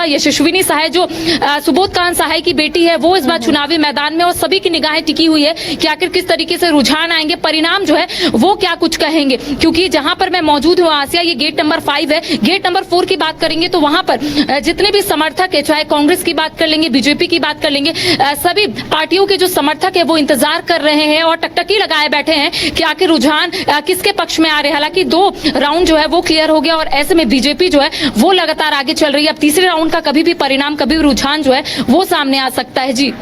यशस्विनी सहाय जो सुबोध कांत सहाय की बेटी है वो इस बार चुनावी मैदान में, और सभी की निगाहें टिकी हुई है कि आखिर किस तरीके से रुझान आएंगे, परिणाम जो है वो क्या कुछ कहेंगे। क्योंकि जहां पर मैं मौजूद हूँ आसिया, ये गेट नंबर 5 है। गेट नंबर 4 की बात करेंगे तो वहां पर जितने भी समर्थक है, चाहे कांग्रेस की बात कर लेंगे, बीजेपी की बात कर लेंगे, सभी पार्टियों के जो समर्थक है वो इंतजार कर रहे हैं और टकटकी लगाए बैठे हैं कि आखिर रुझान किसके पक्ष में आ रहे हैं। हालांकि 2 राउंड जो है वो क्लियर हो गया और ऐसे में बीजेपी जो है वो लगातार आगे चल रही है। अब तीसरे राउंड का कभी भी परिणाम, कभी भी रुझान जो है वो सामने आ सकता है। जी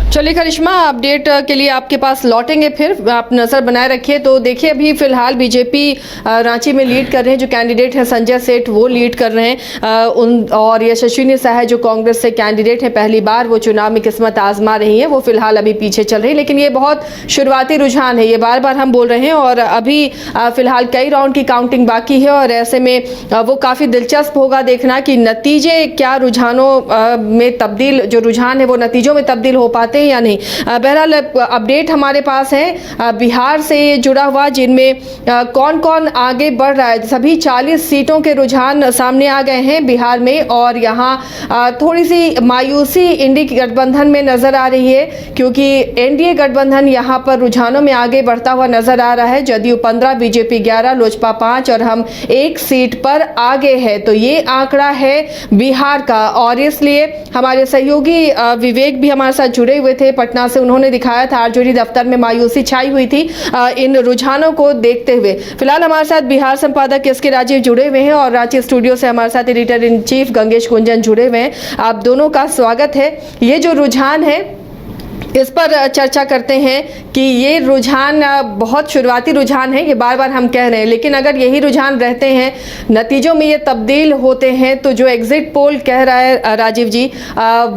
चलिए करिश्मा, अपडेट के लिए आपके पास लौटेंगे, फिर आप नजर बनाए रखिए। तो देखिए अभी फिलहाल बीजेपी रांची में लीड कर रहे हैं, जो कैंडिडेट हैं संजय सेठ वो लीड कर रहे हैं, और यशस्विनी सहाय जो कांग्रेस से कैंडिडेट हैं, पहली बार वो चुनाव में किस्मत आजमा रही हैं, वो फिलहाल अभी पीछे चल रही है। लेकिन ये बहुत शुरुआती रुझान है, ये बार बार हम बोल रहे हैं, और अभी फिलहाल कई राउंड की काउंटिंग बाकी है, और ऐसे में वो काफ़ी दिलचस्प होगा देखना कि नतीजे क्या रुझानों में तब्दील, जो रुझान है वो नतीजों में तब्दील हो पाते हैं या नहीं। बहरहाल अपडेट हमारे पास है बिहार से जुड़ा हुआ, जिनमें कौन कौन आगे बढ़ रहा है। सभी 40 सीटों के रुझान सामने आ गए हैं बिहार में, और यहाँ थोड़ी सी मायूसी इंडी गठबंधन में नजर आ रही है, क्योंकि एनडीए गठबंधन यहाँ पर रुझानों में आगे बढ़ता हुआ नजर आ रहा है। जदयू 15, बीजेपी 11, लोजपा 5 और हम 1 सीट पर आगे है। तो ये आंकड़ा है बिहार का, और इसलिए हमारे सहयोगी विवेक भी हमारे साथ जुड़े हुए थे पटना से। उन्होंने दिखाया था आरजेडी दफ्तर में मायूसी छाई हुई थी इन रुझानों को देखते हुए। फिलहाल हमारे साथ बिहार संपादक एस के राजीव जुड़े हुए हैं, और रांची स्टूडियो से हमारे साथ एडिटर इन चीफ गंगेश कुंजन जुड़े हुए हैं। आप दोनों का स्वागत है। ये जो रुझान है इस पर चर्चा करते हैं कि ये रुझान बहुत शुरुआती रुझान है, ये बार बार हम कह रहे हैं, लेकिन अगर यही रुझान रहते हैं, नतीजों में ये तब्दील होते हैं, तो जो एग्जिट पोल कह रहा है राजीव जी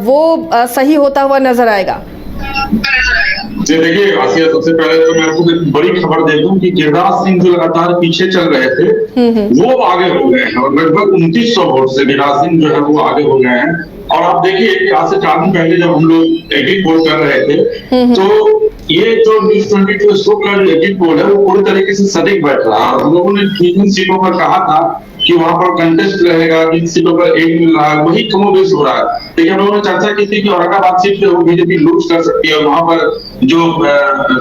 वो सही होता हुआ नजर आएगा। जी देखिए आसिया, सबसे पहले तो मैं आपको एक बड़ी खबर दे दूं कि गिरिराज सिंह जो लगातार पीछे चल रहे थे वो आगे हो गए हैं, और लगभग 2900 वोट से गिरिराज सिंह जो है वो आगे हो गए हैं। और आप देखिए आज से 4 दिन पहले जब हम लोग एग्जिट पोल कर रहे थे तो ये जो न्यूज़ 22 शो का जो एग्जिट पोल है वो पूरी तरीके से सटीक बैठ रहा है। हम लोगों ने 3 सीटों पर कहा था कि वहां पर कंटेस्ट रहेगा, जिन सीटों पर 1 मिल रहा है वही कमोबेश हो रहा है। लेकिन हम लोगों ने चर्चा की थी कि औरंगाबाद सीट पे वो बीजेपी लूज कर सकती है, वहां पर जो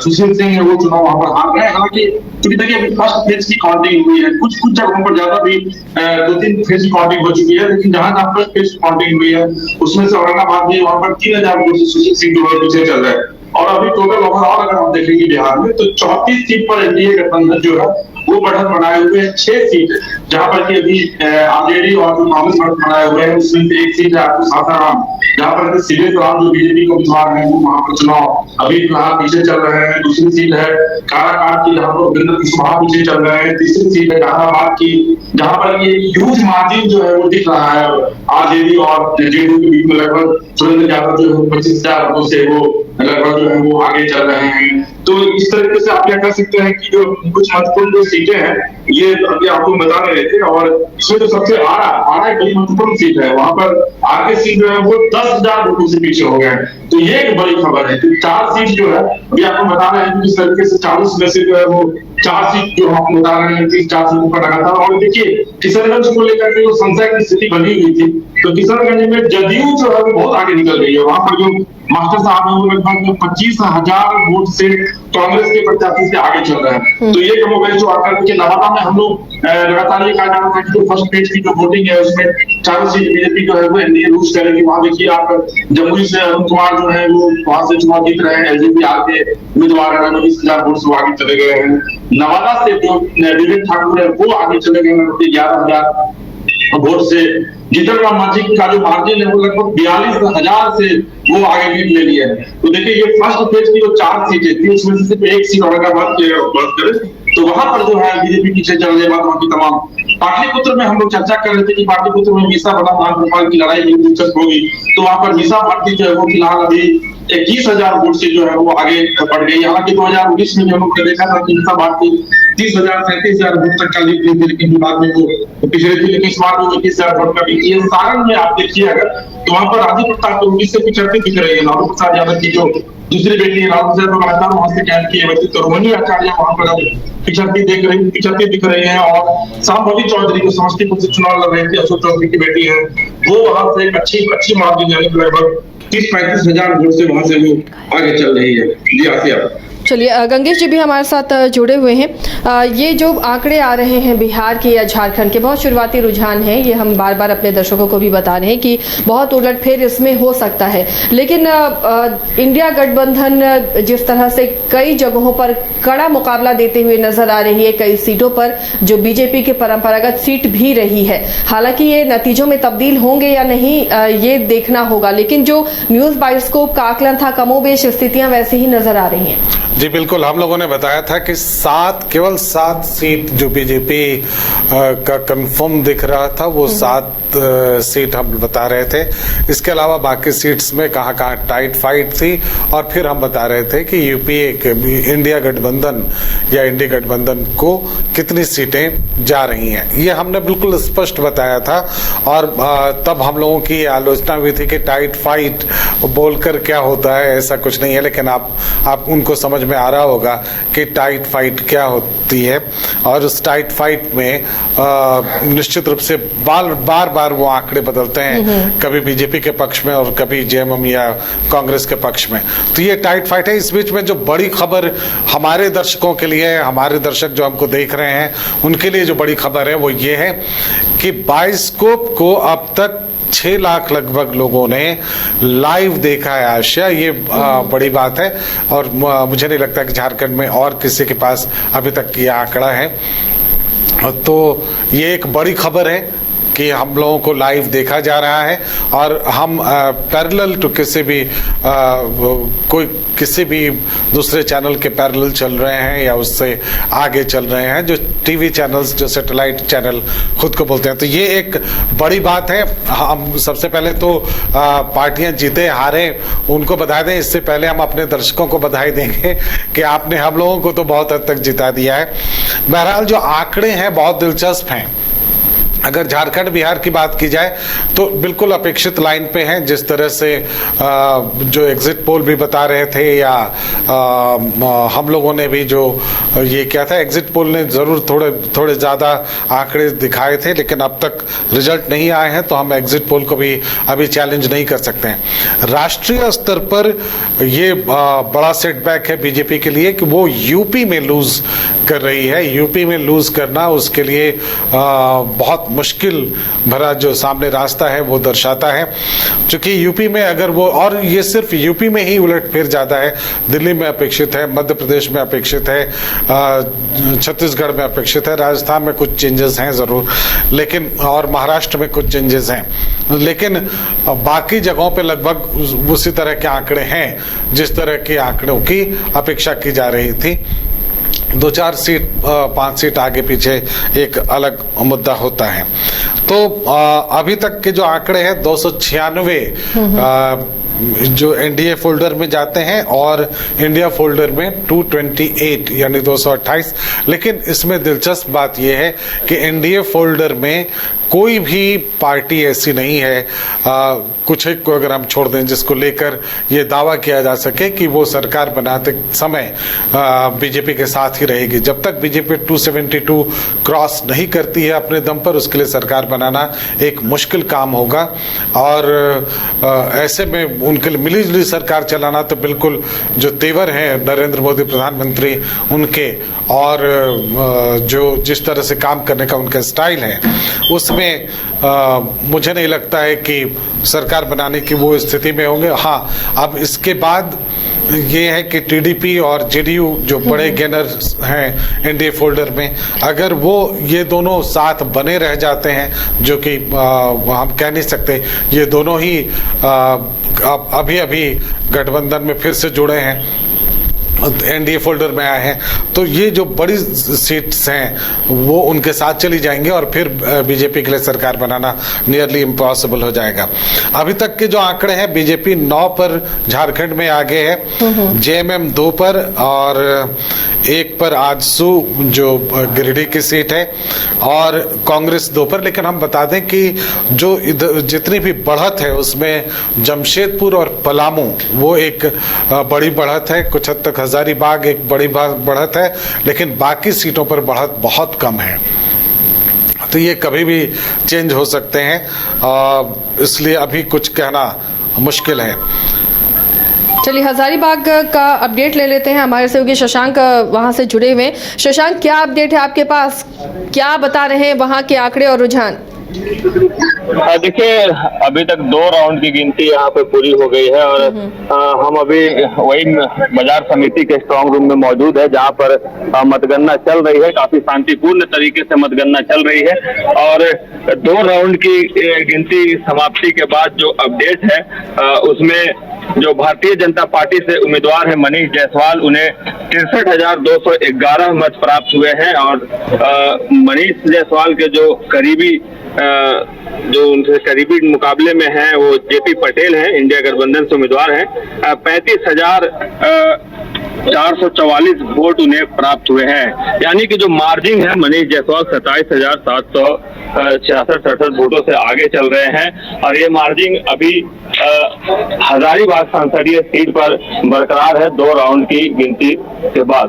सुशील सिंह है वो चुनाव वहां पर हार गए। हालांकि क्योंकि देखिए अभी फर्स्ट फेज की काउंटिंग हुई है, कुछ जगहों पर ज्यादा भी 2-3 फेज की काउंटिंग हो चुकी है, लेकिन जहां जहां फर्स्ट फेज काउंटिंग हुई है उसमें से औरंगाबाद में वहां पर 3000 वोट से सुशील सिंह जो है पीछे चल रहे हैं। और अभी टोटल ओवरऑल अगर हम देखेंगे बिहार में तो 34 सीट पर एनडीए गठबंधन जो है वो बढ़त बनाए हुए हैं। 6 सीट जहां पर कि अभी आरजेडी और कांग्रेस बढ़त बनाए हुए हैं, उसमें से 1 सीट है आपको सासाराम, जहां पर सीधे राम जो बीजेपी को उम्मीदवार है वो वहां पर चुनाव अभी फिलहाल पीछे चल रहे हैं। दूसरी सीट है काराकाट की, जहां पर वीरेंद्र कुशवाहा पीछे चल रहे हैं। तीसरी सीट है जहानाबाद की, जहां पर ये ह्यूज मार्जिन जो है वो दिख रहा है आरजेडी और जेडीयू के बीच में। लगभग सुरेंद्र यादव जो है 25,000 वोटों से वो लगभग जो है वो आगे चल रहे हैं। तो इस तरीके से आप क्या कर सकते हैं कि जो कुछ महत्वपूर्ण जो सीटें हैं ये अभी आपको बता रहे थे, और इसमें जो सबसे आरा एक बड़ी महत्वपूर्ण सीट है, वहां पर आगे सीट जो है वो 10,000 वोटों से पीछे हो गए। तो ये एक बड़ी खबर है कि 4 सीट जो है अभी आपको बता रहे हैं कि इस तरीके से 40 में से जो है वो 4 सीट जो हम बता रहे हैं कि 4 सीटों पर लगातार। और देखिए किशनगंज को लेकर के जो संशय की स्थिति बनी हुई थी, तो किशनगंज में जदयू जो है वो बहुत आगे निकल रही है। वहां पर जो मास्टर साहब है वो लगभग 25,000 वोट से कांग्रेस के प्रत्याशी से आगे चल रहे हैं। तो ये कमोबेश जो आकर के नवादा में हम लोग लगातार ये कहा जा रहा था कि जो फर्स्ट फेज की जो वोटिंग है उसमें 4 सीट बीजेपी जो है वो एनडीए लूज करेगी। वहां देखिए आप जमुई से अरुण कुमार जो है वो वहां से चुनाव जीत रहे हैं, एलजेपी के उम्मीदवार है, 20,000 वोट से आगे चले गए हैं। नवादा से जो विवेक ठाकुर है वो आगे चले गए हैं 11,000 वोट से। जीतन राम मांझी का जो मार्जिन है वो लगभग 42,000 से वो आगे लीड ले लिया है। तो देखिए ये फर्स्ट फेज की जो 4 सीटें थी उसमें से सिर्फ 1 सीट औरंगाबाद के बढ़ करे, तो वहां पर जो है बीजेपी पीछे चल रही है। बाकी तमाम पाटलिपुत्र में हम लोग चर्चा कर रहे थे कि पाटलिपुत्र में मीसा बनाम रामगोपाल की लड़ाई में दिलचस्प होगी, तो वहां पर मीसा भारती जो है वो फिलहाल अभी 21,000 वोट से जो है वो आगे बढ़ गई। हालांकि 2019 में जो हम लोग देखा था कि मीसा भारती 30,000 37,000 वोट तक का लीड थी, लेकिन बाद में वो पिछले थी, लेकिन इस बार वो 21,000 वोट का लीड थी। सारण में आप देखिए अगर तो वहां पर राजीव प्रताप तो 19 से पिछड़ते दिख रही है। लालू प्रसाद यादव की जो दूसरी बेटी है लालू प्रसाद लगातार वहां से कैंप किए, वैसे तो रोहिणी आचार्य वहां पर पिछड़ती दिख रही हैं। और शांभवी चौधरी जो समस्तीपुर से चुनाव लड़ रही थी, अशोक चौधरी की बेटी है, वो वहां से एक अच्छी मार्जिन यानी लगभग 30-35 हजार वोट से वहां से वो आगे चल रही है। जी आसिया। चलिए, गंगेश जी भी हमारे साथ जुड़े हुए हैं। ये जो आंकड़े आ रहे हैं बिहार के या झारखंड के, बहुत शुरुआती रुझान है, ये हम बार बार अपने दर्शकों को भी बता रहे हैं कि बहुत उलटफेर इसमें हो सकता है। लेकिन इंडिया गठबंधन जिस तरह से कई जगहों पर कड़ा मुकाबला देते हुए नजर आ रही है, कई सीटों पर जो बीजेपी की परंपरागत सीट भी रही है, हालांकि ये नतीजों में तब्दील होंगे या नहीं ये देखना होगा, लेकिन जो न्यूज बायोस्कोप का आकलन था, कमोबेश स्थितियां वैसे ही नजर आ रही हैं। जी बिल्कुल, हम लोगों ने बताया था कि केवल 7 सीट जो बीजेपी का कंफर्म दिख रहा था, वो 7 सीट हम बता रहे थे। इसके अलावा बाकी सीट्स में कहाँ टाइट फाइट थी, और फिर हम बता रहे थे कि यूपीए के इंडिया गठबंधन या इंडिया गठबंधन को कितनी सीटें जा रही हैं, ये हमने बिल्कुल स्पष्ट बताया था। और तब हम लोगों की आलोचना हुई थी कि टाइट फाइट बोलकर क्या होता है, ऐसा कुछ नहीं है। लेकिन आप उनको समझ में आ रहा होगा कि टाइट फाइट क्या होती है, और उस टाइट फाइट में निश्चित रूप से बार बार वो आंकड़े बदलते हैं, कभी बीजेपी के पक्ष में और कभी जेएमएम या कांग्रेस के पक्ष में। तो ये टाइट फाइट है। इस बीच में जो बड़ी खबर हमारे दर्शकों के लिए, हमारे दर्शक जो हमको देख रहे हैं, उनके लिए जो बड़ी खबर है वो ये है कि बायोस्कोप को अब तक 6 लाख लगभग लोगों ने लाइव देखा है। आशा, ये बड़ी बात है, और मुझे नहीं लगता कि झारखंड में और किसी के पास अभी तक ये आंकड़ा है। तो ये एक बड़ी खबर है कि हम लोगों को लाइव देखा जा रहा है, और हम पैरेलल टू किसी भी दूसरे चैनल के पैरेलल चल रहे हैं या उससे आगे चल रहे हैं, जो टीवी चैनल्स, जो सैटेलाइट चैनल खुद को बोलते हैं। तो ये एक बड़ी बात है। हम सबसे पहले तो पार्टियां जीते हारे उनको बधाई दें, इससे पहले हम अपने दर्शकों को बधाई देंगे कि आपने हम लोगों को तो बहुत हद तक जिता दिया है। बहरहाल जो आंकड़े हैं बहुत दिलचस्प हैं। अगर झारखंड बिहार की बात की जाए तो बिल्कुल अपेक्षित लाइन पे हैं, जिस तरह से जो एग्जिट पोल भी बता रहे थे, या हम लोगों ने भी जो ये क्या था, एग्जिट पोल ने जरूर थोड़े ज़्यादा आंकड़े दिखाए थे, लेकिन अब तक रिजल्ट नहीं आए हैं, तो हम एग्जिट पोल को भी अभी चैलेंज नहीं कर सकते हैं। राष्ट्रीय स्तर पर ये बड़ा सेटबैक है बीजेपी के लिए कि वो यूपी में लूज कर रही है। यूपी में लूज करना उसके लिए बहुत मुश्किल भरा जो सामने रास्ता है वो दर्शाता है, क्योंकि यूपी में अगर वो, और ये सिर्फ यूपी में ही उलटफेर ज्यादा है, दिल्ली में अपेक्षित है, मध्य प्रदेश में अपेक्षित है, छत्तीसगढ़ में अपेक्षित है, राजस्थान में कुछ चेंजेस हैं जरूर, लेकिन और महाराष्ट्र में कुछ चेंजेस हैं, लेकिन बाकी जगहों पे लगभग उसी तरह के आंकड़े हैं जिस तरह के आंकड़ों की अपेक्षा की जा रही थी। 2-4 सीट 5 सीट आगे पीछे एक अलग मुद्दा होता है। तो अभी तक के जो आंकड़े हैं 296 जो एनडीए फोल्डर में जाते हैं, और इंडिया फोल्डर में 228 यानी 228। लेकिन इसमें दिलचस्प बात यह है कि एनडीए फोल्डर में कोई भी पार्टी ऐसी नहीं है, कुछ एक को अगर हम छोड़ दें, जिसको लेकर ये दावा किया जा सके कि वो सरकार बनाते समय बीजेपी के साथ ही रहेगी। जब तक बीजेपी 272 क्रॉस नहीं करती है अपने दम पर, उसके लिए सरकार बनाना एक मुश्किल काम होगा। और ऐसे में उनके लिए मिलीजुली सरकार चलाना तो बिल्कुल जो तेवर हैं नरेंद्र मोदी प्रधानमंत्री उनके, और जो जिस तरह से काम करने का उनका स्टाइल है, उसमें मुझे नहीं लगता है कि सरकार बनाने की वो स्थिति में होंगे। हाँ, अब इसके बाद ये है कि टीडीपी और जेडीयू जो बड़े गेनर हैं एनडीए फोल्डर में, अगर वो ये दोनों साथ बने रह जाते हैं, जो कि हम कह नहीं सकते, ये दोनों ही अभी गठबंधन में फिर से जुड़े हैं, एनडीए फोल्डर में आए हैं, तो ये जो बड़ी सीट्स हैं वो उनके साथ चली जाएंगे, और फिर बीजेपी के लिए सरकार बनाना नियरली इम्पॉसिबल हो जाएगा। अभी तक के जो आंकड़े हैं, बीजेपी 9 पर झारखंड में आगे है, जेएमएम 2 पर, और एक पर आजसू जो गिरिडीह की सीट है और कांग्रेस 2 पर। लेकिन हम बता दें कि जो इधर जितनी भी बढ़त है उसमें जमशेदपुर और पलामू वो एक बड़ी बढ़त है, कुछ हद तक हजारीबाग एक बड़ी बढ़त है, लेकिन बाकी सीटों पर बढ़त बहुत कम है। तो ये कभी भी चेंज हो सकते हैं, इसलिए अभी कुछ कहना मुश्किल है। चलिए हजारीबाग का अपडेट ले लेते हैं, हमारे सहयोगी शशांक वहां से जुड़े हुए हैं। शशांक, क्या अपडेट है आपके पास, क्या बता रहे हैं वहां के आंकड़े और रुझान? देखिए, अभी तक 2 राउंड की गिनती यहाँ पे पूरी हो गई है और हम अभी वही बाजार समिति के स्ट्रांग रूम में मौजूद है, जहाँ पर मतगणना चल रही है। काफी शांतिपूर्ण तरीके से मतगणना चल रही है और 2 राउंड की गिनती समाप्ति के बाद जो अपडेट है उसमें जो भारतीय जनता पार्टी से उम्मीदवार है मनीष जायसवाल, उन्हें 63,211 मत प्राप्त हुए हैं और मनीष जायसवाल के जो उनसे करीबी मुकाबले में हैं वो जेपी पटेल हैं, इंडिया गठबंधन से उम्मीदवार हैं। 35,444 वोट उन्हें प्राप्त हुए हैं, यानी कि जो मार्जिन है मनीष जायसवाल 27,766 वोटों से आगे चल रहे हैं और ये मार्जिन अभी हजारीबाग संसदीय सीट पर बरकरार है 2 राउंड की गिनती के बाद।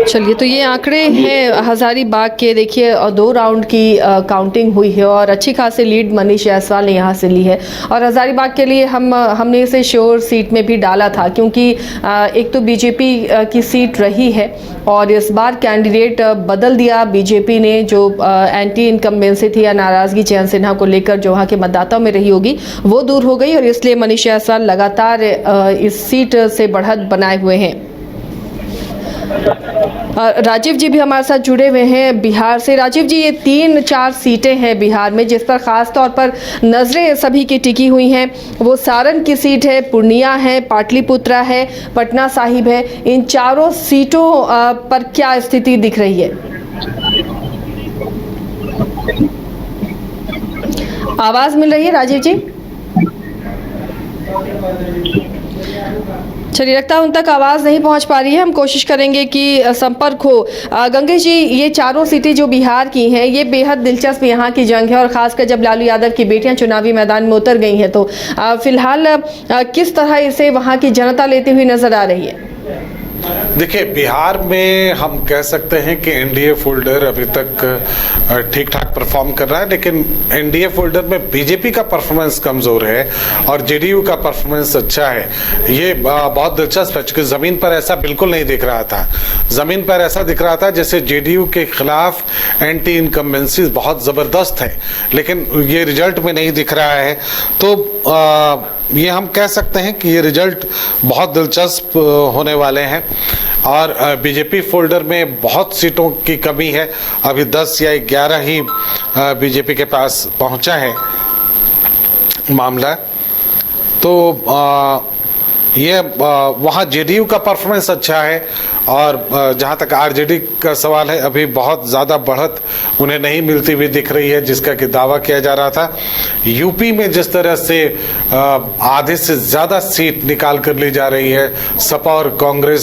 चलिए, तो ये आंकड़े हैं हजारीबाग के। देखिए 2 राउंड की काउंटिंग हुई है और अच्छी खासी लीड मनीष जायसवाल ने यहाँ से ली है और हजारीबाग के लिए हमने इसे श्योर सीट में भी डाला था, क्योंकि एक तो बीजेपी की सीट रही है और इस बार कैंडिडेट बदल दिया बीजेपी ने, जो एंटी इनकम्बेंसी थी या नाराजगी जयंत सिन्हा को लेकर जो वहाँ के मतदाताओं में रही होगी वो दूर हो गई और इसलिए मनीष जायसवाल लगातार इस सीट से बढ़त बनाए हुए हैं। राजीव जी भी हमारे साथ जुड़े हुए हैं बिहार से। राजीव जी, ये 3-4 सीटें हैं बिहार में जिस पर खास तौर पर नजरें सभी की टिकी हुई हैं, वो सारण की सीट है, पूर्णिया है, पाटलिपुत्रा है, पटना साहिब है। इन चारों सीटों पर क्या स्थिति दिख रही है? आवाज मिल रही है राजीव जी? चलिए, लगता है उन तक आवाज़ नहीं पहुंच पा रही है, हम कोशिश करेंगे कि संपर्क हो। गंगेश जी, ये चारों सीटें जो बिहार की हैं ये बेहद दिलचस्प यहाँ की जंग है और ख़ासकर जब लालू यादव की बेटियां चुनावी मैदान में उतर गई हैं तो फिलहाल किस तरह इसे वहाँ की जनता लेती हुई नजर आ रही है? देखिए, बिहार में हम कह सकते हैं कि एनडीए फोल्डर अभी तक ठीक ठाक परफॉर्म कर रहा है, लेकिन एनडीए फोल्डर में बीजेपी का परफॉर्मेंस कमजोर है और जेडीयू का परफॉर्मेंस अच्छा है। ये बहुत दिलचस्प है, क्योंकि जमीन पर ऐसा बिल्कुल नहीं दिख रहा था। जमीन पर ऐसा दिख रहा था जैसे जेडीयू के खिलाफ एंटी इनकम्बेंसी बहुत जबरदस्त है, लेकिन ये रिजल्ट में नहीं दिख रहा है। तो ये हम कह सकते हैं कि ये रिजल्ट बहुत दिलचस्प होने वाले हैं और बीजेपी फोल्डर में बहुत सीटों की कमी है। अभी 10 या 11 ही बीजेपी के पास पहुंचा है मामला। तो ये वहाँ जेडीयू का परफॉर्मेंस अच्छा है और जहाँ तक आरजेडी का सवाल है, अभी बहुत ज़्यादा बढ़त उन्हें नहीं मिलती हुई दिख रही है जिसका कि दावा किया जा रहा था। यूपी में जिस तरह से आधे से ज़्यादा सीट निकाल कर ली जा रही है, सपा और कांग्रेस